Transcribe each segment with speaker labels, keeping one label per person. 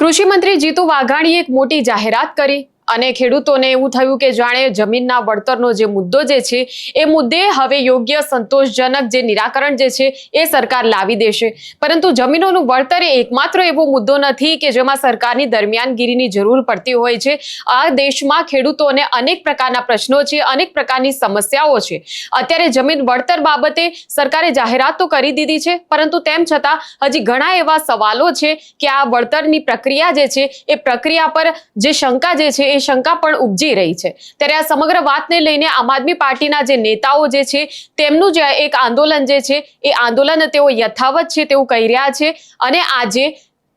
Speaker 1: કૃષિ મંત્રી જીતુ વાઘાણીએ એક મોટી જાહેરાત કરી અને ખેડૂતોને એવું થયું કે જાણે જમીનના વળતરનો જે મુદ્દો જે છે એ મુદ્દે હવે યોગ્ય સંતોષજનક જે નિરાકરણ જે છે એ સરકાર લાવી દેશે। પરંતુ જમીનોનું વળતર એ એકમાત્ર એવો મુદ્દો નથી કે જેમાં સરકારની દરમિયાનગીરીની જરૂર પડતી હોય છે। આ દેશમાં ખેડૂતોને અનેક પ્રકારના પ્રશ્નો છે, અનેક પ્રકારની સમસ્યાઓ છે। અત્યારે જમીન વળતર બાબતે સરકારે જાહેરાત તો કરી દીધી છે, પરંતુ તેમ છતાં હજી ઘણા એવા સવાલો છે કે આ વળતરની પ્રક્રિયા જે છે એ પ્રક્રિયા પર જે શંકા જે છે એ શંકા પણ ઉપજી રહી છે। ત્યારે આ સમગ્ર વાતને લઈને આમ આદમી પાર્ટીના જે નેતાઓ જે છે તેમનું જે એક આંદોલન જે છે એ આંદોલન તેઓ યથાવત છે તેવું કહી રહ્યા છે અને આજે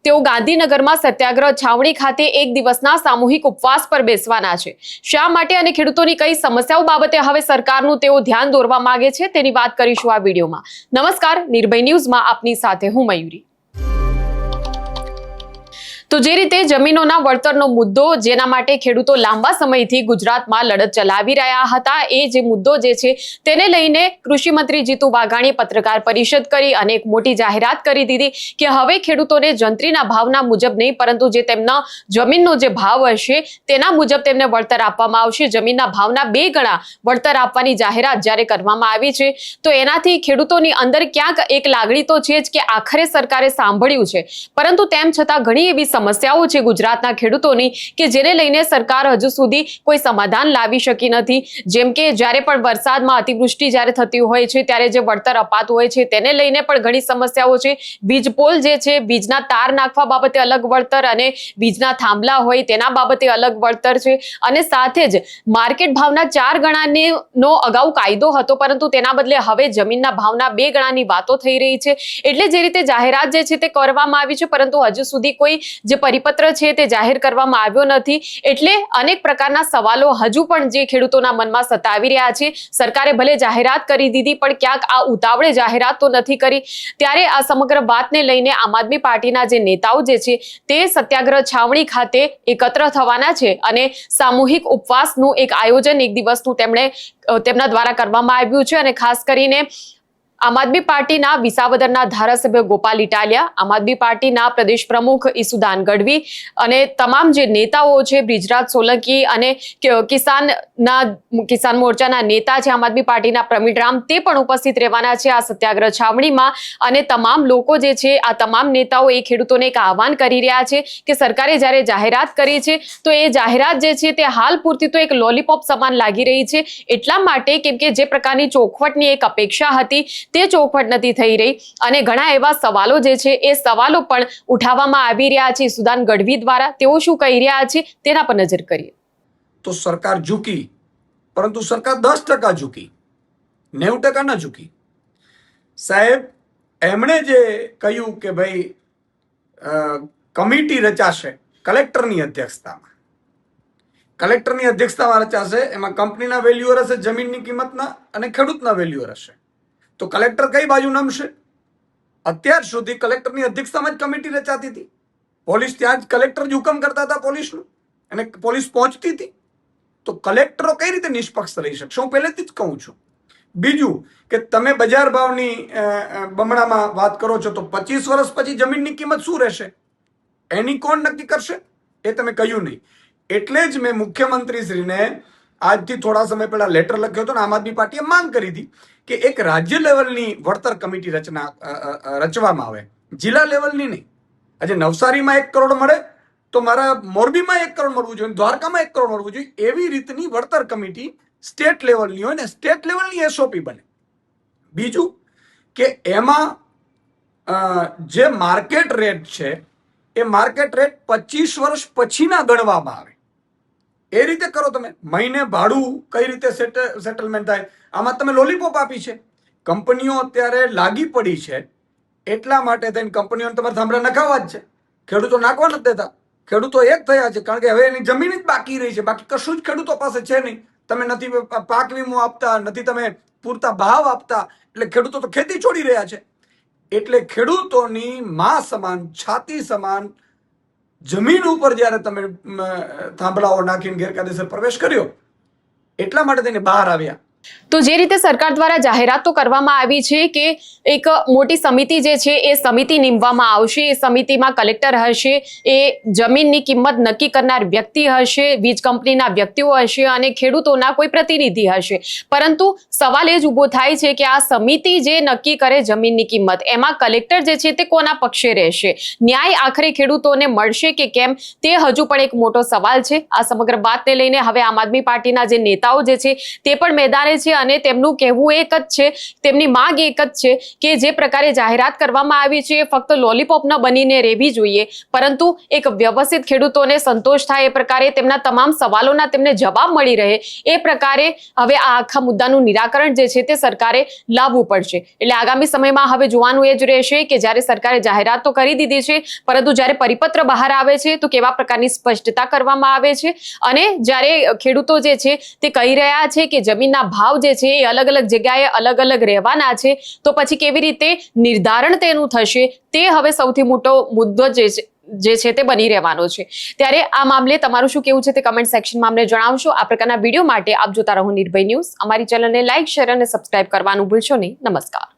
Speaker 1: તેઓ ગાંધીનગરમાં સત્યાગ્રહ છાવણી ખાતે એક દિવસના સામૂહિક ઉપવાસ પર બેસવાના છે। શા માટે અને ખેડૂતોની કઈ સમસ્યાઓ બાબતે હવે સરકારનું તેઓ ધ્યાન દોરવા માંગે છે તેની વાત કરીશું આ વિડીયોમાં। નમસ્કાર, નિર્ભય ન્યૂઝમાં આપની સાથે હું મયુરી। તો જે રીતે જમીનોના વળતરનો મુદ્દો જેના માટે ખેડૂતો લાંબા સમયથી ગુજરાતમાં લડત ચલાવી રહ્યા હતા, એ જે મુદ્દો જે છે તેને લઈને કૃષિ મંત્રી જીતુ વાઘાણીએ પત્રકાર પરિષદ કરી અને એક મોટી જાહેરાત કરી દીધી કે હવે ખેડૂતોને જંત્રીના ભાવના મુજબ નહીં, પરંતુ જે તેમના જમીનનો જે ભાવ હશે તેના મુજબ તેમને વળતર આપવામાં આવશે। જમીનના ભાવના 2 ગણા વળતર આપવાની જાહેરાત જ્યારે કરવામાં આવી છે તો એનાથી ખેડૂતોની અંદર ક્યાંક એક લાગણી તો છે જ કે આખરે સરકારે સાંભળ્યું છે, પરંતુ તેમ છતાં ઘણી એવી સમસ્યાઓ છે ગુજરાતના ખેડૂતોની કે જેને લઈને સરકાર હજુ સુધી કોઈ સમાધાન લાવી શકી નથી। જેમ કે જ્યારે પણ વરસાદમાં અતિવૃષ્ટિ જ્યારે થતી હોય છે ત્યારે જે વળતર અપાતું હોય છે તેને લઈને પણ ઘણી સમસ્યાઓ છે। વીજ પોલ જે છે, વીજના તાર નાખવા બાબતે અલગ વળતર અને વીજના થાંભલા હોય તેના બાબતે અલગ વળતર છે અને સાથે જ માર્કેટ ભાવના 4 ગણાનો અગાઉ કાયદો હતો, પરંતુ તેના બદલે હવે જમીનના ભાવના 2 ગણાની વાતો થઈ રહી છે। એટલે જે રીતે જાહેરાત જે છે તે કરવામાં આવી છે, પરંતુ હજુ સુધી કોઈ જે પરિપત્ર છે તે જાહેર કરવામાં આવ્યો નથી। એટલે અનેક પ્રકારના સવાલો હજુ પણ જે ખેડૂતોના મનમાં સતાવી રહ્યા છે। સરકારે ભલે જાહેરાત કરી દીધી, પણ ક્યાંક આ ઉતાવળે જાહેરાત તો નથી કરી। ત્યારે આ સમગ્ર વાતને લઈને આમ આદમી પાર્ટીના જે નેતાઓ જે છે તે સત્યાગ્રહ છાવણી ખાતે એકત્ર થવાના છે અને સામૂહિક ઉપવાસનું એક આયોજન એક દિવસનું તેમના દ્વારા કરવામાં આવ્યું છે। અને ખાસ કરીને આમ આદમી પાર્ટીના વિસાવદરના ધારાસભ્ય ગોપાલ ઇટાલિયા, આમ આદમી પાર્ટીના પ્રદેશ પ્રમુખ ઈસુદાન ગઢવી અને તમામ જે નેતાઓ છે, બ્રિજરાજ સોલંકી અને કિસાન મોરચાના નેતા છે આમ આદમી પાર્ટીના પ્રમીણ રામ, તે પણ ઉપસ્થિત રહેવાના છે આ સત્યાગ્રહ છાવણીમાં। અને તમામ લોકો જે છે, આ તમામ નેતાઓ એ ખેડૂતોને એક આહવાન કરી રહ્યા છે કે સરકારે જ્યારે જાહેરાત કરી છે તો એ જાહેરાત જે છે તે હાલ પૂરતી તો એક લોલીપોપ સમાન લાગી રહી છે। એટલા માટે કેમ કે જે પ્રકારની ચોખવટની એક અપેક્ષા હતી તે ચોખવટ નથી થઈ રહી અને ઘણા એવા સવાલો જે છે એ સવાલો પણ ઉઠાવવામાં આવી રહ્યા છે ઈસુદાન ગઢવી દ્વારા। તેઓ શું કહી રહ્યા છે તેના પર નજર કરીએ
Speaker 2: તો સરકાર ઝૂકી, પરંતુ સરકાર 10% ઝૂકી, 90% ન ઝૂકી। સાહેબ, એમણે જે કહ્યું કે ભાઈ કમિટી રચાશે કલેક્ટરની અધ્યક્ષતામાં, કલેક્ટરની અધ્યક્ષતામાં રચાશે, એમાં કંપનીના વેલ્યુઅર હશે, જમીનની કિંમતના અને ખેડૂતના વેલ્યુઅર હશે। તો કલેક્ટર કઈ બાજુ નમશે? અત્યાર સુધી કલેક્ટરની અધ્યક્ષતામાં જ કમિટી રચાતી હતી, પોલીસ ત્યાં જ કલેક્ટર જ હુકમ કરતા હતા પોલીસનું અને પોલીસ પહોંચતી હતી। તો કલેક્ટરો કઈ રીતે નિષ્પક્ષ રહી શકશે? હું પહેલેથી જ કહું છું। બીજું કે તમે બજાર ભાવની બમણામાં વાત કરો છો, તો 25 વર્ષ પછી જમીનની કિંમત શું રહેશે એની કોણ નક્કી કરશે? એ તમે કહ્યું નહીં। એટલે જ મેં મુખ્યમંત્રીશ્રીને આજથી થોડા સમય પહેલા લેટર લખ્યો હતો ને આમ આદમી પાર્ટીએ માંગ કરી હતી કે એક રાજ્ય લેવલની વળતર કમિટી રચવામાં આવે, જિલ્લા લેવલની નહીં। આજે નવસારીમાં 1 કરોડ મળે તો મારા મોરબીમાં 1 કરોડ મળવું જોઈએ, દ્વારકામાં 1 કરોડ મળવું જોઈએ, એવી રીતની વળતર કમિટી સ્ટેટ લેવલની હોય ને સ્ટેટ લેવલની SOP બને। બીજું કે એમાં જે માર્કેટ રેટ છે એ માર્કેટ રેટ 25 વર્ષ પછીના ગણવામાં આવે। એ રીતે કરો તમે। મહિને ભાડું કઈ રીતે સેટલમેન્ટ થાય? આમાં તમે લોલીપોપ આપી છે। કંપનીઓ અત્યારે લાગી પડી છે, એટલા માટે થઈને કંપનીઓને તમારે થાંભલા નખાવવા જ છે, ખેડૂતો નાખવા નથી દેતા। ખેડૂતો એક થયા છે કારણ કે હવે એની જમીન જ બાકી રહી છે, બાકી કશું જ ખેડૂતો પાસે છે નહીં। તમે નથી પાક વીમો આપતા, નથી તમે પૂરતા ભાવ આપતા, એટલે ખેડૂતો તો ખેતી છોડી રહ્યા છે। એટલે ખેડૂતોની માં સમાન, છાતી સમાન જમીન ઉપર જ્યારે તમે થાંભલાઓ નાખીને ગેરકાયદેસર પ્રવેશ કર્યો, એટલા માટે તેને બહાર આવ્યા।
Speaker 1: તો જે રીતે સરકાર દ્વારા જાહેરાત તો કરવામાં આવી છે કે એક મોટી સમિતિ જે છે એ સમિતિ નીમવામાં આવશે, એ સમિતિમાં કલેક્ટર હશે, એ જમીનની કિંમત નક્કી કરનાર વ્યક્તિ હશે, વીજ કંપનીના વ્યક્તિઓ હશે અને ખેડૂતોના કોઈ પ્રતિનિધિ હશે. પરંતુ સવાલ એ જ ઊભો થાય છે કે આ સમિતિ જે નક્કી કરે જમીનની કિંમત, એમાં કલેક્ટર જે છે તે કોના પક્ષે રહેશે? ન્યાય આખરે ખેડૂતોને મળશે કે કેમ, તે હજુ પણ એક મોટો સવાલ છે. આ સમગ્ર વાતને લઈને હવે આમ આદમી પાર્ટીના જે નેતાઓ જે છે તે પણ મેદાને છે અને તેમનું કહેવું એક જ છે, તેમની માંગ એક જ છે કે જે પ્રકારે જાહેરાત કરવામાં આવી છે એ ફક્ત લોલીપોપ ન બનીને રહેવી જોઈએ, પરંતુ એક વ્યવસ્થિત ખેડૂતોને સંતોષ થાય એ પ્રકારે તેમના તમામ સવાલોના તેમને જવાબ મળી રહે એ પ્રકારે હવે આ આખા મુદ્દાનું નિરાકરણ જે છે તે સરકારે લાવવું પડશે. એટલે આગામી સમયમાં હવે જોવાનું એ જ રહેશે કે જ્યારે સરકારે જાહેરાત તો કરી દીધી છે, પરંતુ જ્યારે પરિપત્ર બહાર આવે છે તો કેવા પ્રકારની સ્પષ્ટતા કરવામાં આવે છે, અને જ્યારે ખેડૂતો જે છે તે કહી રહ્યા છે કે જમીનના ભાવ જે છે એ અલગ અલગ જગ્યાએ અલગ અલગ રહેવાના છે, તો પછી કેવી રીતે નિર્ધારણ તેનું થશે, તે હવે સૌથી મોટો મુદ્દો જે છે તે બની રહેવાનો છે. ત્યારે આ મામલે તમારું શું કહેવું છે તે કમેન્ટ સેક્શનમાં અમને જણાવશો. આ પ્રકારના વિડીયો માટે આપ જોતા રહો નિર્ભય ન્યૂઝ. અમારી ચેનલને લાઇક, શેર અને સબસ્ક્રાઇબ કરવાનું ભૂલશો નહીં. નમસ્કાર.